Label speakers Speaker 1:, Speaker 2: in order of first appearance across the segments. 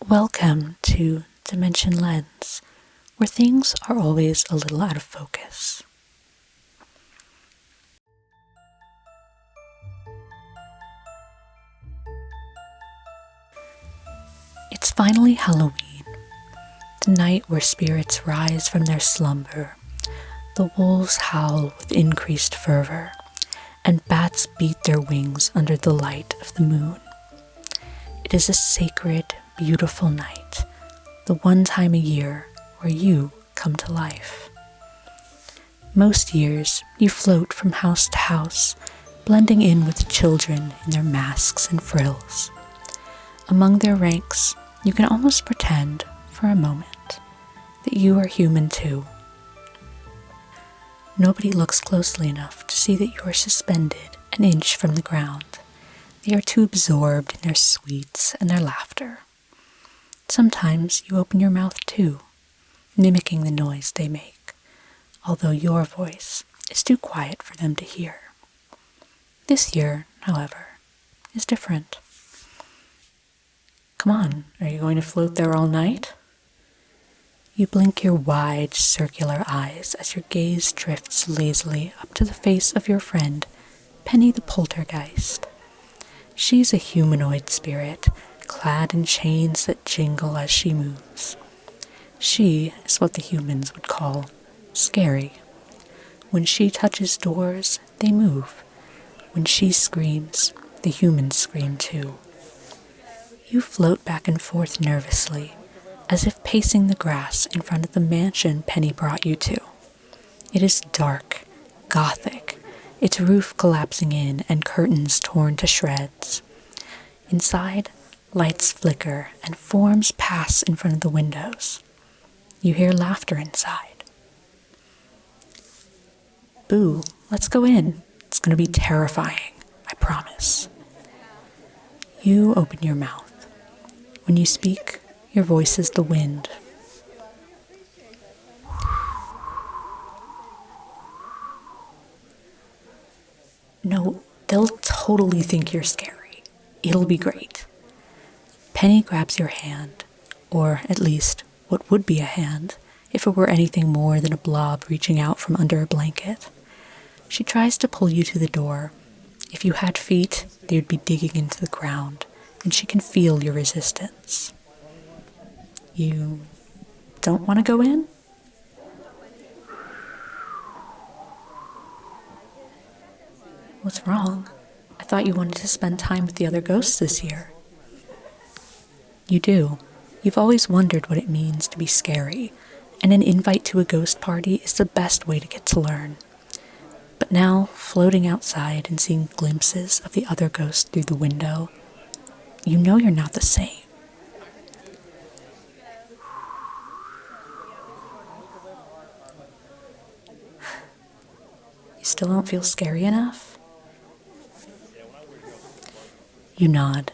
Speaker 1: Welcome to Dimension Lens, where things are always a little out of focus. It's finally Halloween, the night where spirits rise from their slumber, the wolves howl with increased fervor, and bats beat their wings under the light of the moon. It is a sacred, beautiful night, the one time a year where you come to life. Most years, you float from house to house, blending in with children in their masks and frills. Among their ranks, you can almost pretend, for a moment, that you are human too. Nobody looks closely enough to see that you are suspended an inch from the ground. They are too absorbed in their sweets and their laughter. Sometimes you open your mouth too, mimicking the noise they make, although your voice is too quiet for them to hear. This year, however, is different. Come on, are you going to float there all night? You blink your wide, circular eyes as your gaze drifts lazily up to the face of your friend, Penny the Poltergeist. She's a humanoid spirit, clad in chains that jingle as she moves. She is what the humans would call scary. When she touches doors, they move. When she screams, the humans scream too. You float back and forth nervously, as if pacing the grass in front of the mansion Penny brought you to. It is dark, gothic, its roof collapsing in and curtains torn to shreds. Inside, lights flicker and forms pass in front of the windows. You hear laughter inside. Boo, let's go in. It's going to be terrifying, I promise. You open your mouth. When you speak, your voice is the wind. No, they'll totally think you're scary. It'll be great. Penny grabs your hand, or at least what would be a hand if it were anything more than a blob reaching out from under a blanket. She tries to pull you to the door. If you had feet, they would be digging into the ground, and she can feel your resistance. You don't want to go in? What's wrong? I thought you wanted to spend time with the other ghosts this year. You do. You've always wondered what it means to be scary, and an invite to a ghost party is the best way to get to learn. But now, floating outside and seeing glimpses of the other ghosts through the window, you know you're not the same. You still don't feel scary enough? You nod.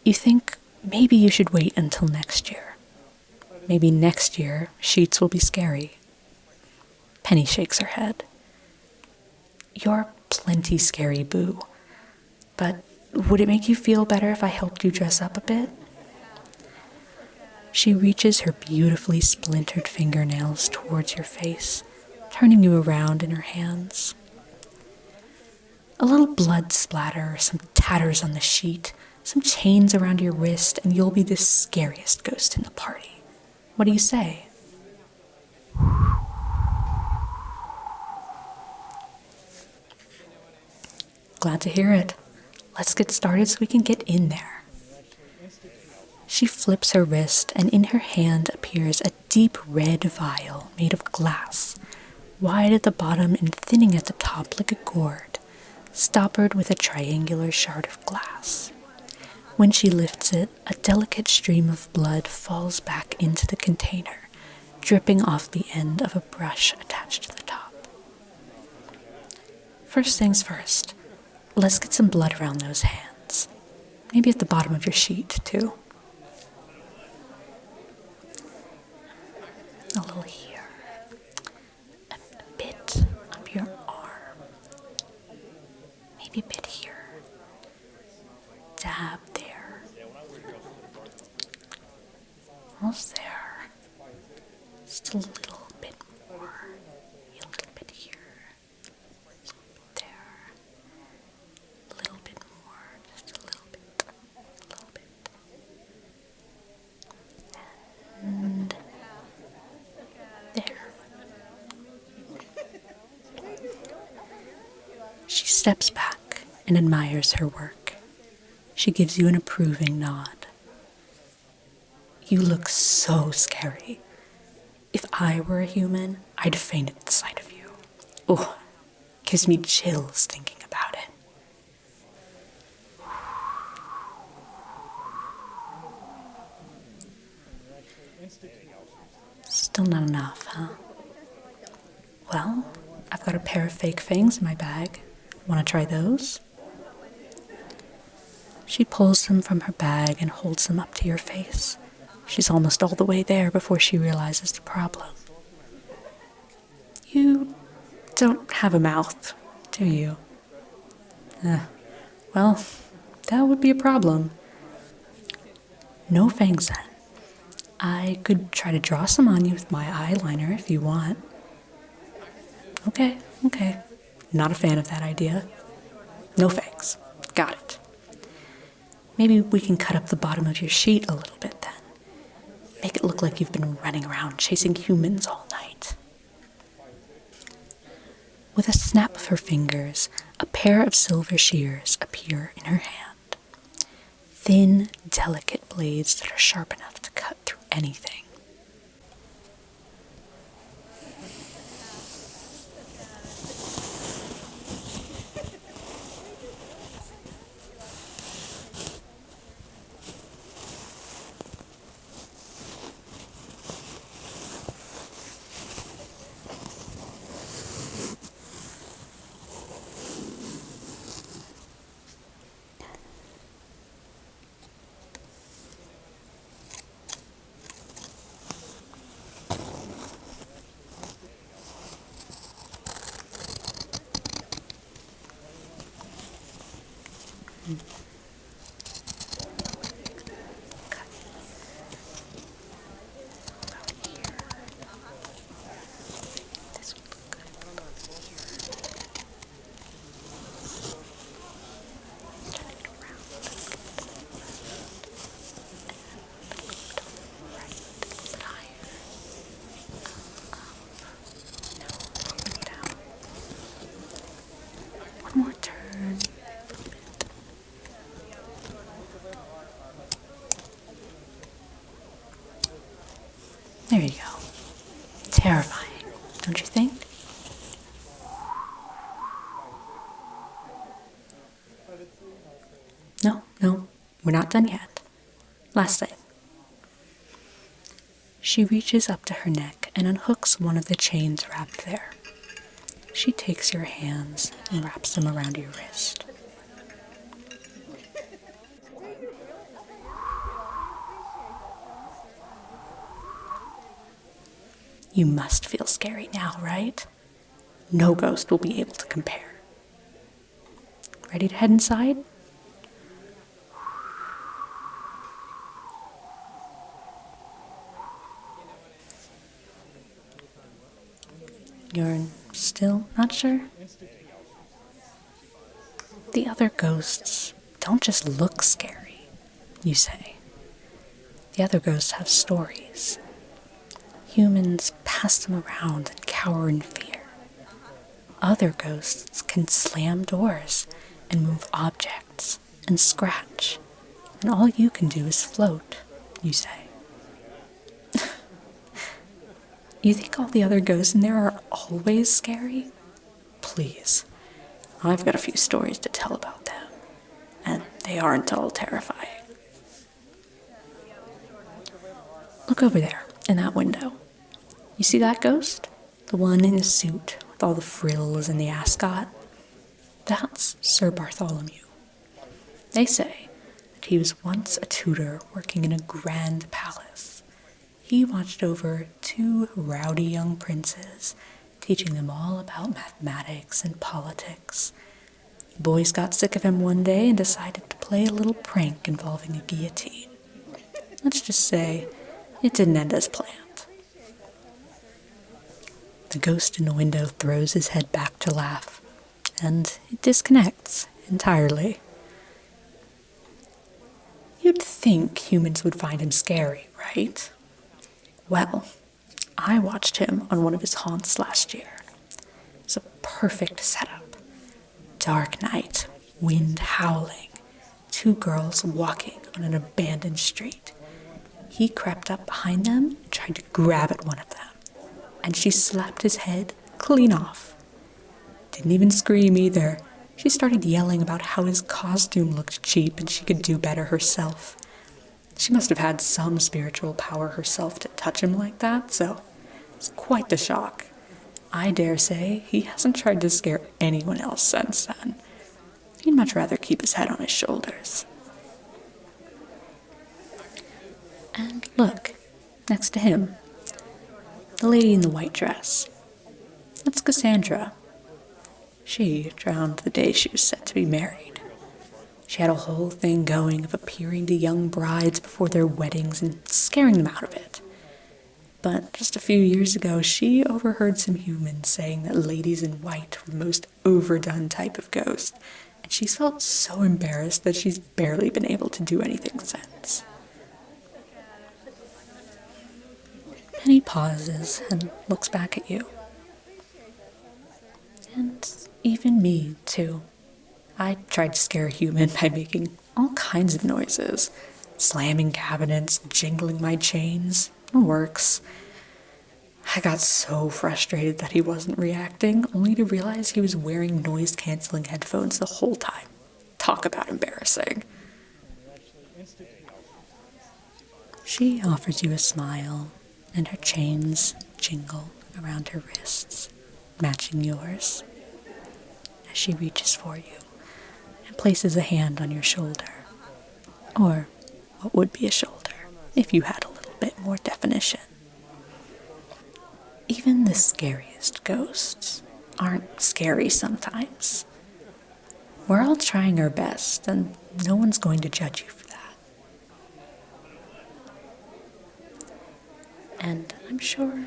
Speaker 1: You think maybe you should wait until next year. Maybe next year, sheets will be scary. Penny shakes her head. You're plenty scary, Boo. But would it make you feel better if I helped you dress up a bit? She reaches her beautifully splintered fingernails towards your face, turning you around in her hands. A little blood splatter, some tatters on the sheet, some chains around your wrist, and you'll be the scariest ghost in the party. What do you say? Glad to hear it. Let's get started so we can get in there. She flips her wrist, and in her hand appears a deep red vial made of glass, wide at the bottom and thinning at the top like a gourd, stoppered with a triangular shard of glass. When she lifts it, a delicate stream of blood falls back into the container, dripping off the end of a brush attached to the top. First things first, let's get some blood around those hands. Maybe at the bottom of your sheet, too. A little here. A bit up your arm. Maybe a bit here. Dab there. Almost there. Just a little bit more. A little bit here. There. A little bit more. Just a little bit. A little bit. And there. She steps back and admires her work. She gives you an approving nod. You look so scary. If I were a human, I'd faint at the sight of you. Oh, gives me chills thinking about it. Still not enough, huh? Well, I've got a pair of fake fangs in my bag. Want to try those? She pulls them from her bag and holds them up to your face. She's almost all the way there before she realizes the problem. You don't have a mouth, do you? Well, that would be a problem. No fangs then. I could try to draw some on you with my eyeliner if you want. Okay. Not a fan of that idea. No fangs. Got it. Maybe we can cut up the bottom of your sheet a little bit then. Make it look like you've been running around chasing humans all night. With a snap of her fingers, a pair of silver shears appear in her hand. Thin, delicate blades that are sharp enough to cut through anything. One more turn. There you go. Terrifying, don't you think? No, we're not done yet. Last thing. She reaches up to her neck and unhooks one of the chains wrapped there. She takes your hands and wraps them around your wrist. You must feel scary now, right? No ghost will be able to compare. Ready to head inside? You're still not sure? The other ghosts don't just look scary, you say. The other ghosts have stories. Humans pass them around and cower in fear. Other ghosts can slam doors and move objects and scratch, and all you can do is float, you say. You think all the other ghosts in there are always scary? Please. I've got a few stories to tell about them, and they aren't all terrifying. Look over there, in that window. You see that ghost? The one in the suit with all the frills and the ascot? That's Sir Bartholomew. They say that he was once a tutor working in a grand palace. He watched over 2 rowdy young princes, teaching them all about mathematics and politics. The boys got sick of him one day and decided to play a little prank involving a guillotine. Let's just say it didn't end as planned. The ghost in the window throws his head back to laugh, and it disconnects entirely. You'd think humans would find him scary, right? Well, I watched him on one of his haunts last year. It's a perfect setup. Dark night, wind howling, two girls walking on an abandoned street. He crept up behind them and tried to grab at one of them, and she slapped his head clean off. Didn't even scream either. She started yelling about how his costume looked cheap and she could do better herself. She must have had some spiritual power herself to touch him like that, so it's quite the shock. I dare say he hasn't tried to scare anyone else since then. He'd much rather keep his head on his shoulders. And look, next to him, the lady in the white dress. That's Cassandra. She drowned the day she was set to be married. She had a whole thing going of appearing to young brides before their weddings and scaring them out of it. But just a few years ago, she overheard some humans saying that ladies in white were the most overdone type of ghost, and she's felt so embarrassed that she's barely been able to do anything since. Penny pauses and looks back at you. And even me, too. I tried to scare a human by making all kinds of noises. Slamming cabinets, jingling my chains. It works. I got so frustrated that he wasn't reacting, only to realize he was wearing noise-canceling headphones the whole time. Talk about embarrassing. She offers you a smile, and her chains jingle around her wrists, matching yours, as she reaches for you and places a hand on your shoulder, or what would be a shoulder if you had a little bit more definition. Even the scariest ghosts aren't scary sometimes. We're all trying our best, and no one's going to judge you for that. And I'm sure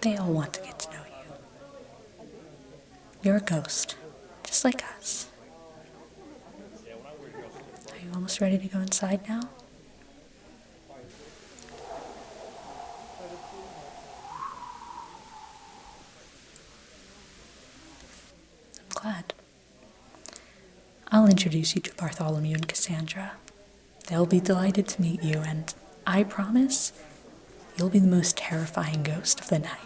Speaker 1: they all want to get to know you. You're a ghost, just like us. Are you almost ready to go inside now? I'm glad. I'll introduce you to Bartholomew and Cassandra. They'll be delighted to meet you, and I promise you'll be the most terrifying ghost of the night.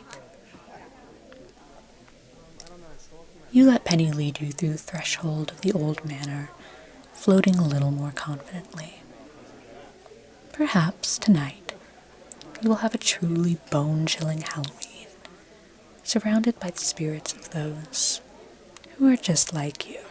Speaker 1: You let Penny lead you through the threshold of the old manor, floating a little more confidently. Perhaps tonight you will have a truly bone-chilling Halloween, surrounded by the spirits of those who are just like you.